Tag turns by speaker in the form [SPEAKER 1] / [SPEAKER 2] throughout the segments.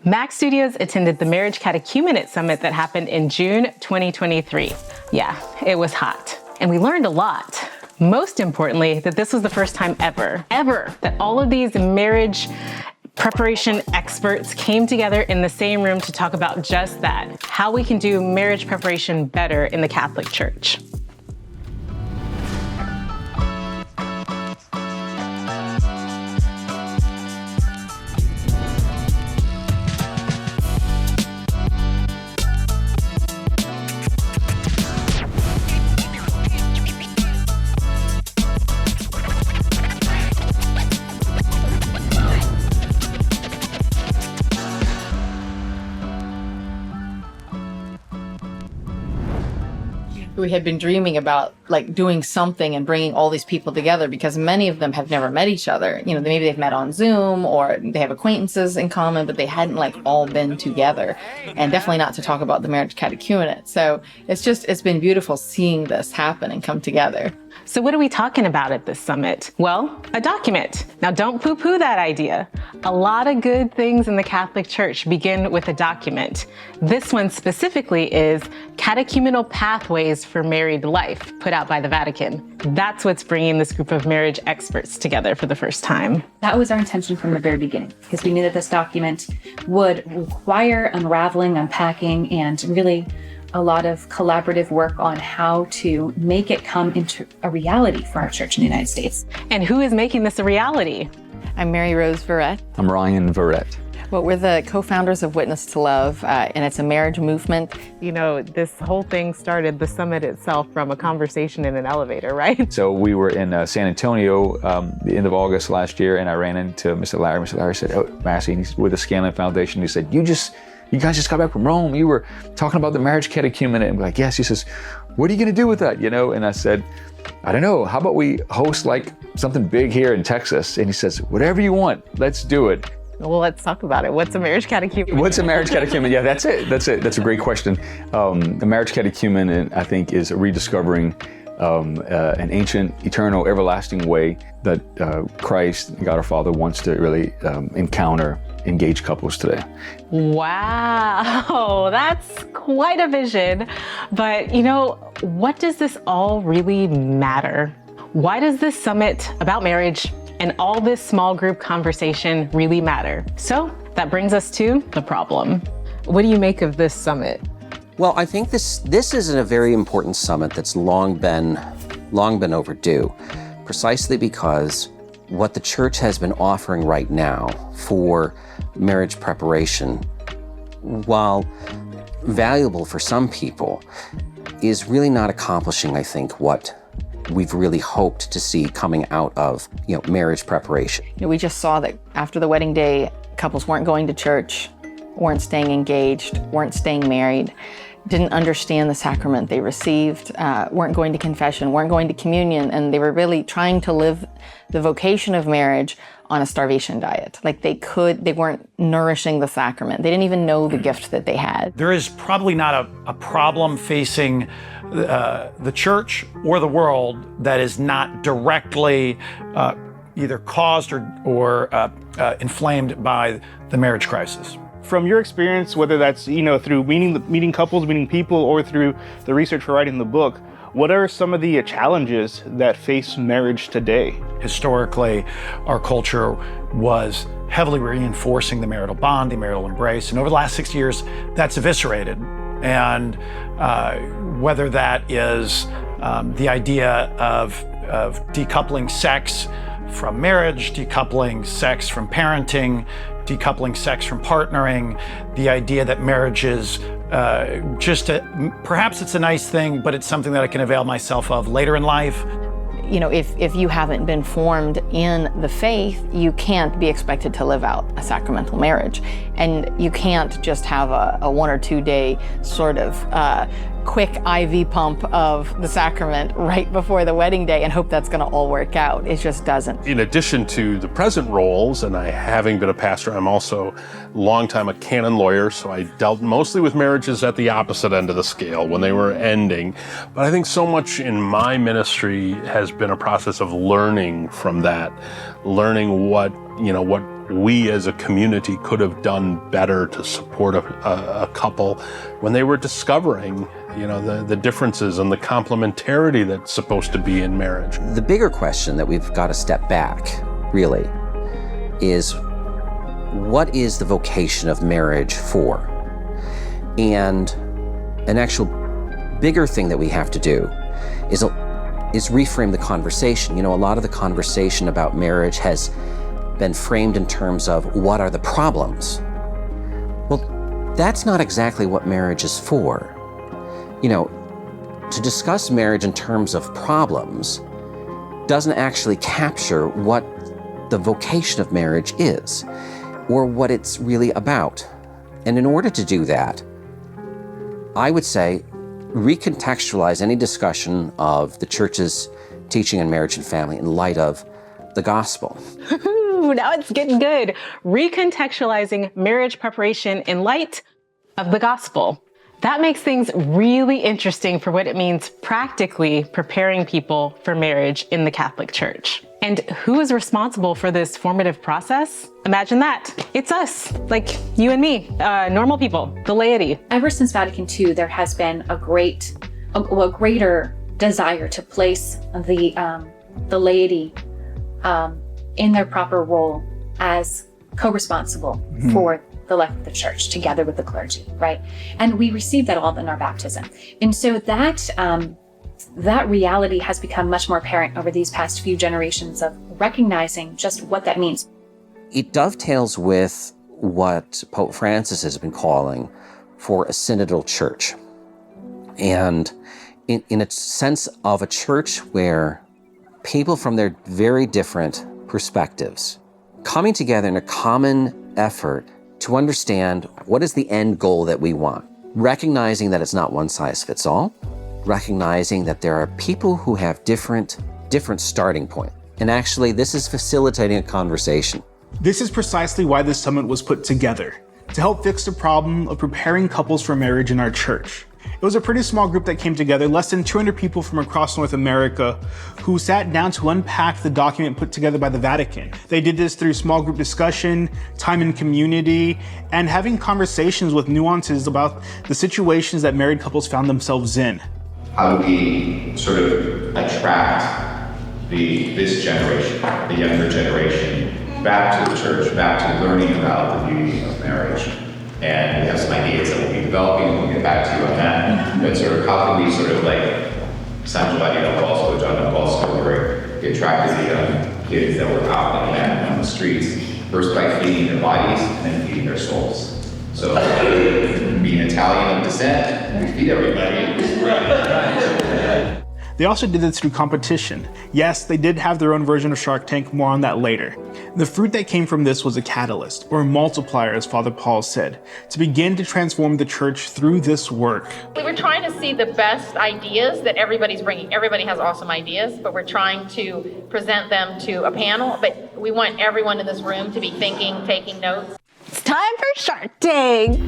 [SPEAKER 1] Mac Studios attended the Marriage Catechumenate Summit that happened in June 2023. Yeah, it was hot. And we learned a lot. Most importantly, that this was the first time ever, that all of these marriage preparation experts came together in the same room to talk about just that, how we can do marriage preparation better in the Catholic Church.
[SPEAKER 2] We had been dreaming about doing something and bringing all these people together because many of them have never met each other. Maybe they've met on Zoom or they have acquaintances in common, but they hadn't all been together, and definitely not to talk about the marriage catechumenate. So it's been beautiful seeing this happen and come together.
[SPEAKER 1] So what are we talking about at this summit? Well, a document. Now don't poo-poo that idea. A lot of good things in the Catholic Church begin with a document. This one specifically is Catechumenal Pathways for Married Life, put out by the Vatican. That's what's bringing this group of marriage experts together for the first time.
[SPEAKER 3] That was our intention from the very beginning, because we knew that this document would require unraveling, unpacking, and really a lot of collaborative work on how to make it come into a reality for our church in the United States.
[SPEAKER 1] And who is making this a reality?
[SPEAKER 2] I'm Mary Rose Verrett.
[SPEAKER 4] I'm Ryan Verrett.
[SPEAKER 2] Well, we're the co-founders of Witness to Love, and it's a marriage movement.
[SPEAKER 1] This whole thing started, the summit itself, from a conversation in an elevator, right?
[SPEAKER 4] So we were in San Antonio the end of August last year, and I ran into Mr. Larry. Mr. Larry said, "Oh, Massey," and he's with the Scanlon Foundation. He said, You guys just got back from Rome. You were talking about the marriage catechumenate." And we're like, "Yes." He says, "What are you going to do with that?" And I said, "I don't know. How about we host something big here in Texas?" And he says, "Whatever you want. Let's do it."
[SPEAKER 1] Well, let's talk about it. What's a marriage catechumenate?
[SPEAKER 4] What's a marriage catechumenate? Yeah, that's it. That's a great question. The marriage catechumenate, I think, is rediscovering an ancient, eternal, everlasting way that Christ, God our Father, wants to really encounter engaged couples today.
[SPEAKER 1] Wow, that's quite a vision. But what does this all really matter? Why does this summit about marriage and all this small group conversation really matter? So that brings us to the problem. What do you make of this summit?
[SPEAKER 5] Well, I think this is a very important summit that's long been overdue, precisely because what the church has been offering right now for marriage preparation, while valuable for some people, is really not accomplishing, I think, what we've really hoped to see coming out of marriage preparation.
[SPEAKER 2] We just saw that after the wedding day, couples weren't going to church, weren't staying engaged, weren't staying married, didn't understand the sacrament they received, weren't going to confession, weren't going to communion, and they were really trying to live the vocation of marriage on a starvation diet. They weren't nourishing the sacrament. They didn't even know the gift that they had.
[SPEAKER 6] There is probably not a problem facing the church or the world that is not directly either caused or inflamed by the marriage crisis.
[SPEAKER 7] From your experience, whether that's through meeting couples, meeting people, or through the research for writing the book, what are some of the challenges that face marriage today?
[SPEAKER 6] Historically, our culture was heavily reinforcing the marital bond, the marital embrace, and over the last 60 years, that's eviscerated. And whether that is the idea of decoupling sex from marriage, decoupling sex from parenting, decoupling sex from partnering, the idea that marriage is perhaps it's a nice thing, but it's something that I can avail myself of later in life.
[SPEAKER 2] If you haven't been formed in the faith, you can't be expected to live out a sacramental marriage. And you can't just have a 1 or 2 day sort of quick IV pump of the sacrament right before the wedding day and hope that's going to all work out. It just doesn't.
[SPEAKER 8] In addition to the present roles, and I having been a pastor, I'm also a long time a canon lawyer, so I dealt mostly with marriages at the opposite end of the scale when they were ending. But I think so much in my ministry has been a process of learning from that, learning what we as a community could have done better to support a couple when they were discovering, the differences and the complementarity that's supposed to be in marriage.
[SPEAKER 5] The bigger question that we've got to step back, really, is what is the vocation of marriage for? And an actual bigger thing that we have to do is reframe the conversation. A lot of the conversation about marriage has been framed in terms of what are the problems. Well, that's not exactly what marriage is for. To discuss marriage in terms of problems doesn't actually capture what the vocation of marriage is or what it's really about. And in order to do that, I would say recontextualize any discussion of the church's teaching on marriage and family in light of the gospel.
[SPEAKER 1] Now it's getting good. Recontextualizing marriage preparation in light of the gospel. That makes things really interesting for what it means practically preparing people for marriage in the Catholic Church. And who is responsible for this formative process? Imagine that. It's us, like you and me, normal people, the laity.
[SPEAKER 3] Ever since Vatican II, there has been a greater desire to place the laity in their proper role as co-responsible for the life of the church together with the clergy, right? And we receive that all in our baptism. And so that reality has become much more apparent over these past few generations of recognizing just what that means.
[SPEAKER 5] It dovetails with what Pope Francis has been calling for a synodal church. And in a sense of a church where people from their very different perspectives coming together in a common effort to understand what is the end goal that we want, recognizing that it's not one size fits all, recognizing that there are people who have different starting point. And actually, this is facilitating a conversation.
[SPEAKER 7] This is precisely why this summit was put together, to help fix the problem of preparing couples for marriage in our church. It was a pretty small group that came together, less than 200 people from across North America, who sat down to unpack the document put together by the Vatican. They did this through small group discussion, time in community, and having conversations with nuances about the situations that married couples found themselves in.
[SPEAKER 9] How do we sort of attract this generation, the younger generation, back to the church, back to learning about the beauty of marriage? And we have some ideas that we'll be developing, and we'll get back to you on that. But sort of how can we sort of like San Giovanni del Bosco, John del Bosco, where we attracted the young kids that were out like that on the streets, first by feeding their bodies and then feeding their souls. So being Italian of descent, we feed everybody.
[SPEAKER 7] They also did this through competition. Yes, they did have their own version of Shark Tank, more on that later. The fruit that came from this was a catalyst, or a multiplier, as Father Paul said, to begin to transform the church through this work.
[SPEAKER 10] We were trying to see the best ideas that everybody's bringing. Everybody has awesome ideas, but we're trying to present them to a panel. But we want everyone in this room to be thinking, taking notes.
[SPEAKER 1] It's time for Shark Tank.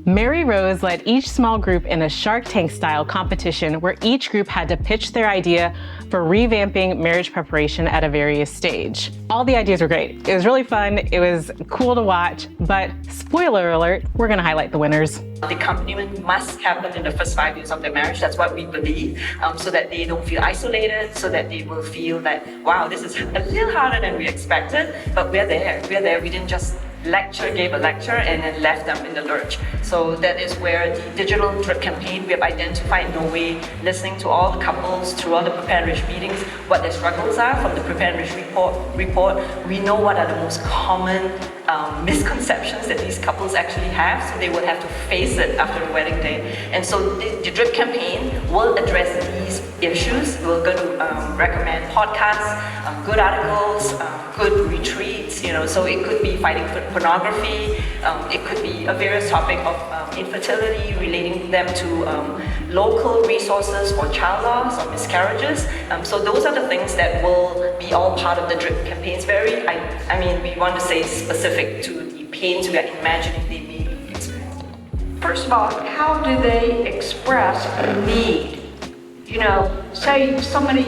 [SPEAKER 1] Mary Rose led each small group in a Shark Tank style competition where each group had to pitch their idea for revamping marriage preparation at a various stage. All the ideas were great. It was really fun. It was cool to watch, but spoiler alert, we're gonna highlight the winners.
[SPEAKER 11] The accompaniment must happen in the first 5 years of their marriage. That's what we believe, so that they don't feel isolated, so that they will feel that, wow, this is a little harder than we expected, but we're there. We didn't just gave a lecture and then left them in the lurch. So that is where the digital drip campaign, we have identified Norway, listening to all the couples throughout the Prepare Marriage meetings, what their struggles are. From the Prepare Marriage report, we know what are the most common misconceptions that these couples actually have, so they will have to face it after the wedding day. And so the drip campaign will address these issues. We're going to recommend podcasts, good articles, good retreats, so it could be fighting pornography, it could be a various topic of infertility, relating them to local resources for child loss or miscarriages. So those are the things that will be all part of the drip campaigns. We want to say specific to the pains we are imagining they may be experiencing.
[SPEAKER 12] First of all, how do they express a need? Say somebody,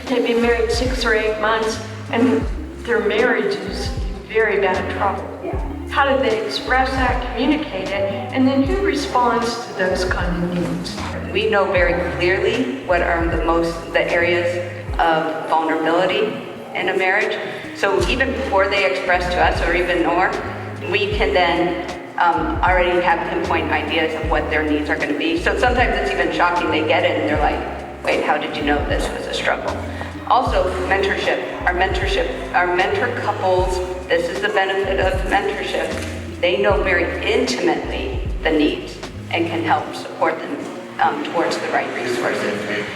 [SPEAKER 12] they've been married 6 or 8 months, and their marriage is very bad trouble. How do they express that, communicate it, and then who responds to those kind of needs?
[SPEAKER 13] We know very clearly what are the areas of vulnerability in a marriage. So even before they express to us, or even more, we can then already have pinpoint ideas of what their needs are going to be. So sometimes it's even shocking. They get it and they're like, wait, how did you know this was a struggle? Also, mentorship. Our mentor couples, this is the benefit of mentorship. They know very intimately the needs and can help support them towards the right resources.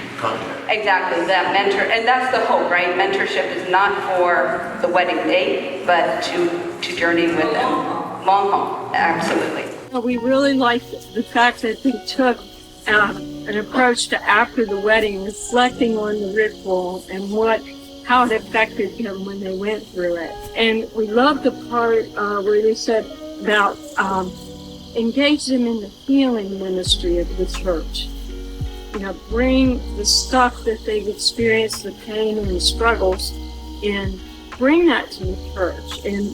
[SPEAKER 13] Exactly, that mentor, and that's the hope, right? Mentorship is not for the wedding date, but to journey with them. Long haul, absolutely.
[SPEAKER 12] We really like the fact that they took an approach to after the wedding, reflecting on the ritual and how it affected them when they went through it. And we love the part where they said about engage them in the healing ministry of the church. Bring the stuff that they've experienced, the pain and the struggles, and bring that to the church and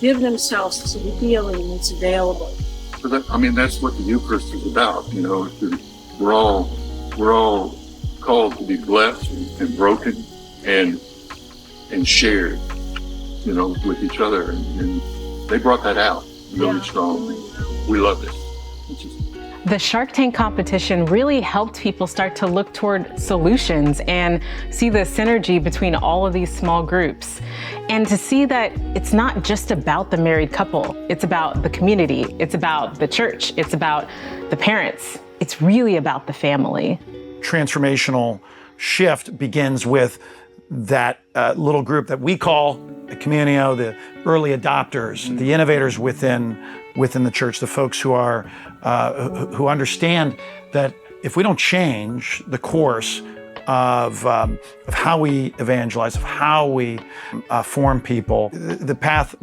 [SPEAKER 12] give themselves to the healing that's available.
[SPEAKER 14] So that's what the Eucharist is about. We're all called to be blessed and broken and shared, with each other. And they brought that out really strong. We love it.
[SPEAKER 1] The Shark Tank competition really helped people start to look toward solutions and see the synergy between all of these small groups. And to see that it's not just about the married couple, it's about the community, it's about the church, it's about the parents, it's really about the family.
[SPEAKER 6] Transformational shift begins with that little group that we call the communio, the early adopters, the innovators within the church, the folks who are who understand that if we don't change the course of how we evangelize, of how we form people, the path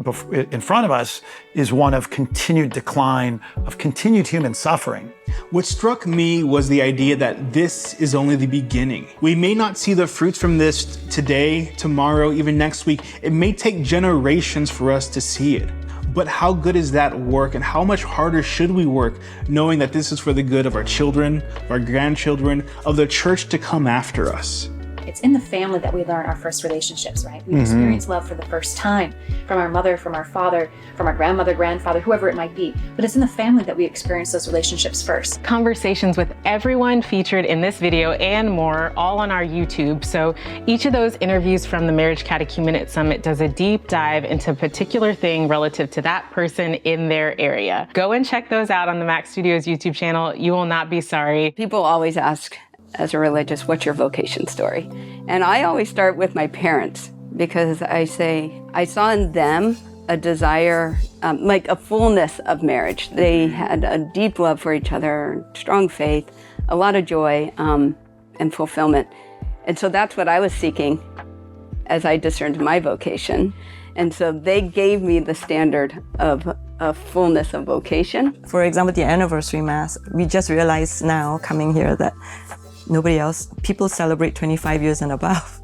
[SPEAKER 6] in front of us is one of continued decline, of continued human suffering.
[SPEAKER 7] What struck me was the idea that this is only the beginning. We may not see the fruits from this today, tomorrow, even next week. It may take generations for us to see it. But how good is that work, and how much harder should we work knowing that this is for the good of our children, of our grandchildren, of the church to come after us?
[SPEAKER 3] It's in the family that we learn our first relationships, right? We experience love for the first time from our mother, from our father, from our grandmother, grandfather, whoever it might be. But it's in the family that we experience those relationships first.
[SPEAKER 1] Conversations with everyone featured in this video and more, all on our YouTube. So each of those interviews from the Marriage Catechumenate Summit does a deep dive into a particular thing relative to that person in their area. Go and check those out on the Mac Studios YouTube channel. You will not be sorry.
[SPEAKER 13] People always ask, as a religious, what's your vocation story? And I always start with my parents, because I say, I saw in them a desire, like a fullness of marriage. They had a deep love for each other, strong faith, a lot of joy, and fulfillment. And so that's what I was seeking as I discerned my vocation. And so they gave me the standard of a fullness of vocation.
[SPEAKER 15] For example, the anniversary Mass, we just realized now coming here that nobody else, people celebrate 25 years and above.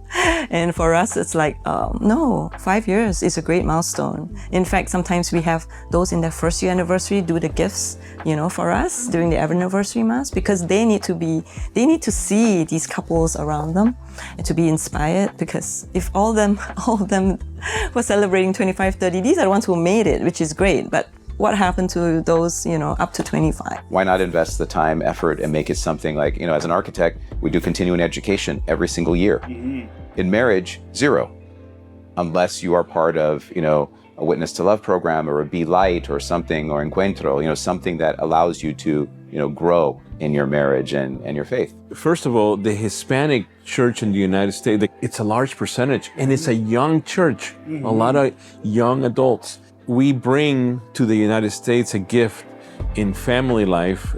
[SPEAKER 15] And for us, it's like, no, 5 years is a great milestone. In fact, sometimes we have those in their first year anniversary do the gifts, for us during the anniversary Mass, because they need to see these couples around them and to be inspired, because if all of them were celebrating 25, 30, these are the ones who made it, which is great. But what happened to those, up to 25?
[SPEAKER 16] Why not invest the time, effort, and make it something like, as an architect, we do continuing education every single year. In marriage, 0, unless you are part of, a Witness to Love program or a Be Light or something, or Encuentro, something that allows you to, grow in your marriage and your faith.
[SPEAKER 17] First of all, the Hispanic church in the United States, it's a large percentage, and it's a young church, a lot of young adults. We bring to the United States a gift in family life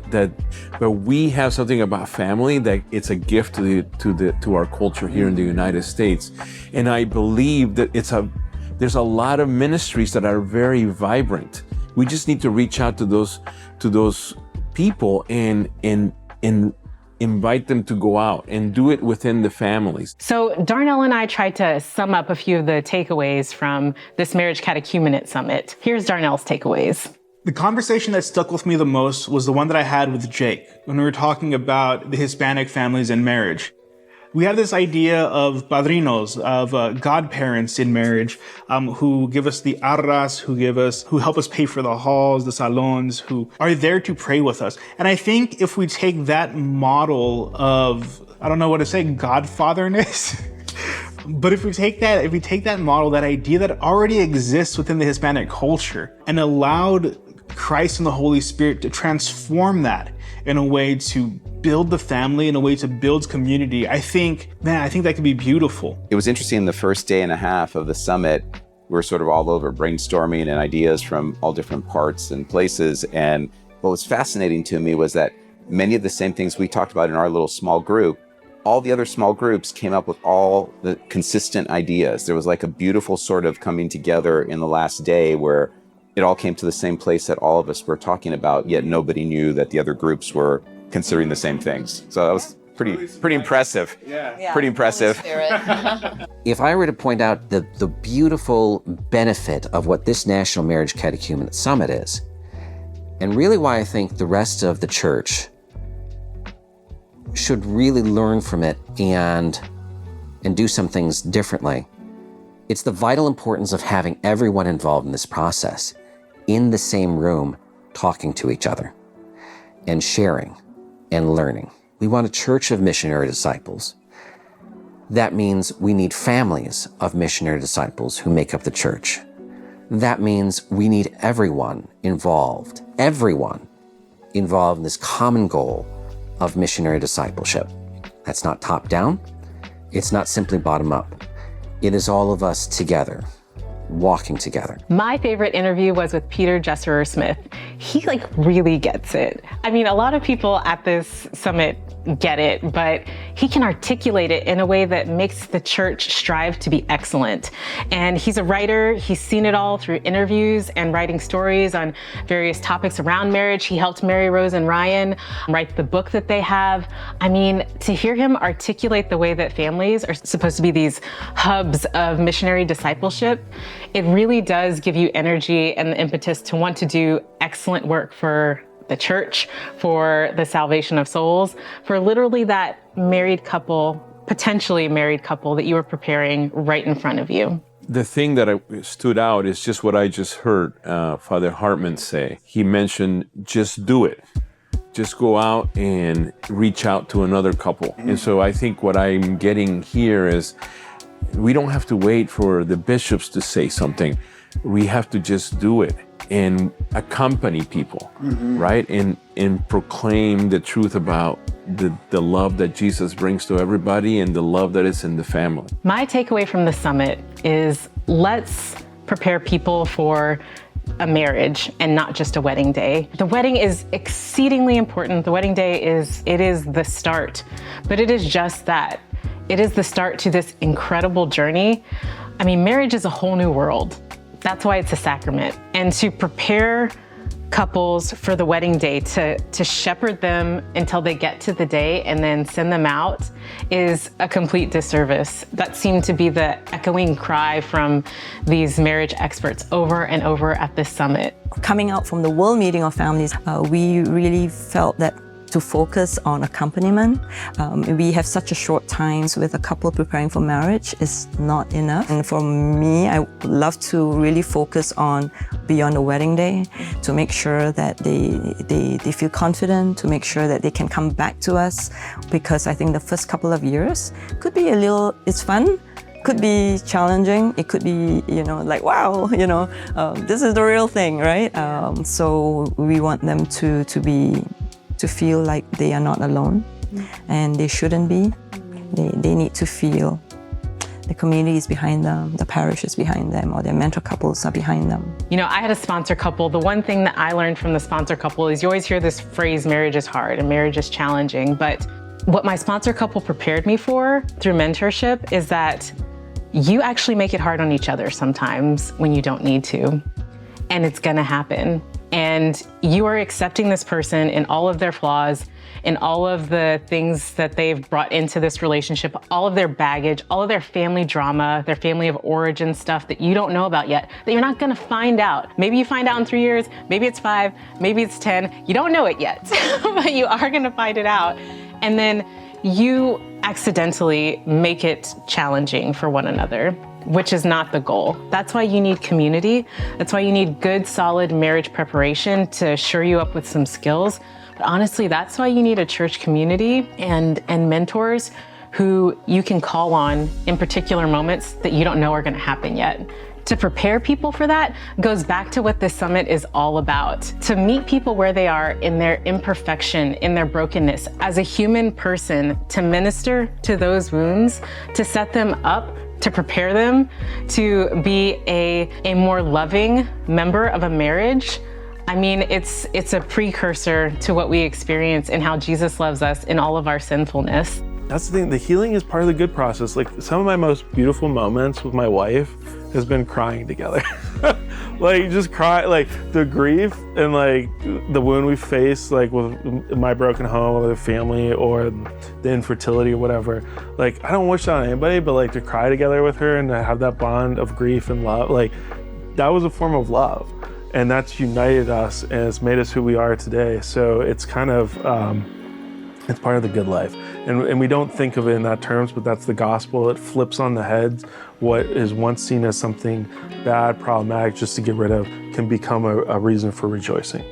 [SPEAKER 17] but we have something about family that it's a gift to our culture here in the United States. And I believe that there's a lot of ministries that are very vibrant. We just need to reach out to those people and invite them to go out and do it within the families.
[SPEAKER 1] So Darnell and I tried to sum up a few of the takeaways from this Marriage Catechumenate Summit. Here's Darnell's takeaways.
[SPEAKER 7] The conversation that stuck with me the most was the one that I had with Jake when we were talking about the Hispanic families and marriage. We have this idea of padrinos, of godparents in marriage, who give us the arras, who help us pay for the halls, the salons, who are there to pray with us. And I think if we take that model of, I don't know what to say, godfatherness, but if we take that model, that idea that already exists within the Hispanic culture, and allowed Christ and the Holy Spirit to transform that in a way to build the family, in a way to build community, I think that could be beautiful.
[SPEAKER 16] It was interesting, the first day and a half of the summit, we were sort of all over brainstorming and ideas from all different parts and places. And what was fascinating to me was that many of the same things we talked about in our little small group, all the other small groups came up with all the consistent ideas. There was like a beautiful sort of coming together in the last day where it all came to the same place that all of us were talking about, yet nobody knew that the other groups were considering the same things. So that was pretty impressive. Yeah. Pretty impressive.
[SPEAKER 5] If I were to point out the beautiful benefit of what this National Marriage Catechumenate Summit is, and really why I think the rest of the church should really learn from it and do some things differently, it's the vital importance of having everyone involved in this process in the same room, talking to each other and sharing and learning. We want a church of missionary disciples. That means we need families of missionary disciples who make up the church. That means we need everyone involved in this common goal of missionary discipleship. That's not top down. It's not simply bottom up. It is all of us together, walking together.
[SPEAKER 1] My favorite interview was with Peter Jesserer Smith. He really gets it. I mean, a lot of people at this summit get it, but he can articulate it in a way that makes the church strive to be excellent. And he's a writer. He's seen it all through interviews and writing stories on various topics around marriage. He helped Mary Rose and Ryan write the book that they have. I mean, to hear him articulate the way that families are supposed to be these hubs of missionary discipleship, it really does give you energy and the impetus to want to do excellent work for the church, for the salvation of souls, for literally that married couple, potentially married couple that you are preparing right in front of you.
[SPEAKER 17] The thing that stood out is just what I just heard Father Hartman say. He mentioned, just do it. Just go out and reach out to another couple. And so I think what I'm getting here is we don't have to wait for the bishops to say something. We have to just do it and accompany people, right? And proclaim the truth about the love that Jesus brings to everybody and the love that is in the family.
[SPEAKER 1] My takeaway from the summit is let's prepare people for a marriage and not just a wedding day. The wedding is exceedingly important. The wedding day is the start, but it is just that. It is the start to this incredible journey. I mean, marriage is a whole new world. That's why it's a sacrament. And to prepare couples for the wedding day, to shepherd them until they get to the day and then send them out is a complete disservice. That seemed to be the echoing cry from these marriage experts over and over at this summit.
[SPEAKER 15] Coming out from the World Meeting of Families, we really felt that to focus on accompaniment. We have such a short time with a couple preparing for marriage is not enough. And for me, I would love to really focus on beyond the wedding day to make sure that they feel confident, to make sure that they can come back to us, because I think the first couple of years could be it's fun, could be challenging, it could be, wow, this is the real thing, right? So we want them to feel like they are not alone, and they shouldn't be. They need to feel the community is behind them, the parish is behind them, or their mentor couples are behind them.
[SPEAKER 1] I had a sponsor couple. The one thing that I learned from the sponsor couple is you always hear this phrase, marriage is hard and marriage is challenging. But what my sponsor couple prepared me for through mentorship is that you actually make it hard on each other sometimes when you don't need to. And it's gonna happen. And you are accepting this person in all of their flaws, in all of the things that they've brought into this relationship, all of their baggage, all of their family drama, their family of origin stuff that you don't know about yet, that you're not gonna find out. Maybe you find out in 3 years, maybe it's 5, maybe it's 10. You don't know it yet, but you are gonna find it out. And then you accidentally make it challenging for one another, which is not the goal. That's why you need community. That's why you need good, solid marriage preparation to shore you up with some skills. But honestly, that's why you need a church community and mentors who you can call on in particular moments that you don't know are gonna happen yet. To prepare people for that goes back to what this summit is all about. To meet people where they are in their imperfection, in their brokenness, as a human person, to minister to those wounds, to set them up, to prepare them to be a more loving member of a marriage. I mean, it's a precursor to what we experience and how Jesus loves us in all of our sinfulness.
[SPEAKER 18] That's the thing, the healing is part of the good process. Like, some of my most beautiful moments with my wife has been crying together. Like, just cry, like the grief and like the wound we face, like with my broken home or the family or the infertility or whatever. Like, I don't wish that on anybody, but like to cry together with her and to have that bond of grief and love, like that was a form of love. And that's united us and it's made us who we are today. So it's kind of, it's part of the good life. And we don't think of it in that terms, but that's the gospel. It flips on the head what is once seen as something bad, problematic, just to get rid of, can become a reason for rejoicing.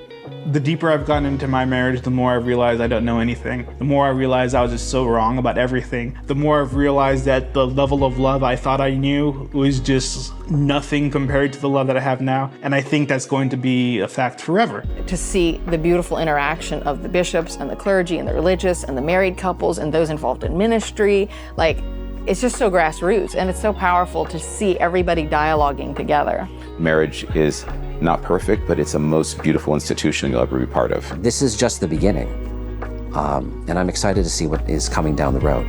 [SPEAKER 7] The deeper I've gotten into my marriage, the more I've realized I don't know anything. The more I realized I was just so wrong about everything. The more I've realized that the level of love I thought I knew was just nothing compared to the love that I have now. And I think that's going to be a fact forever.
[SPEAKER 2] To see the beautiful interaction of the bishops and the clergy and the religious and the married couples and those involved in ministry, like, it's just so grassroots and it's so powerful to see everybody dialoguing together.
[SPEAKER 16] Marriage is not perfect, but it's the most beautiful institution you'll ever be part of.
[SPEAKER 5] This is just the beginning. And I'm excited to see what is coming down the road.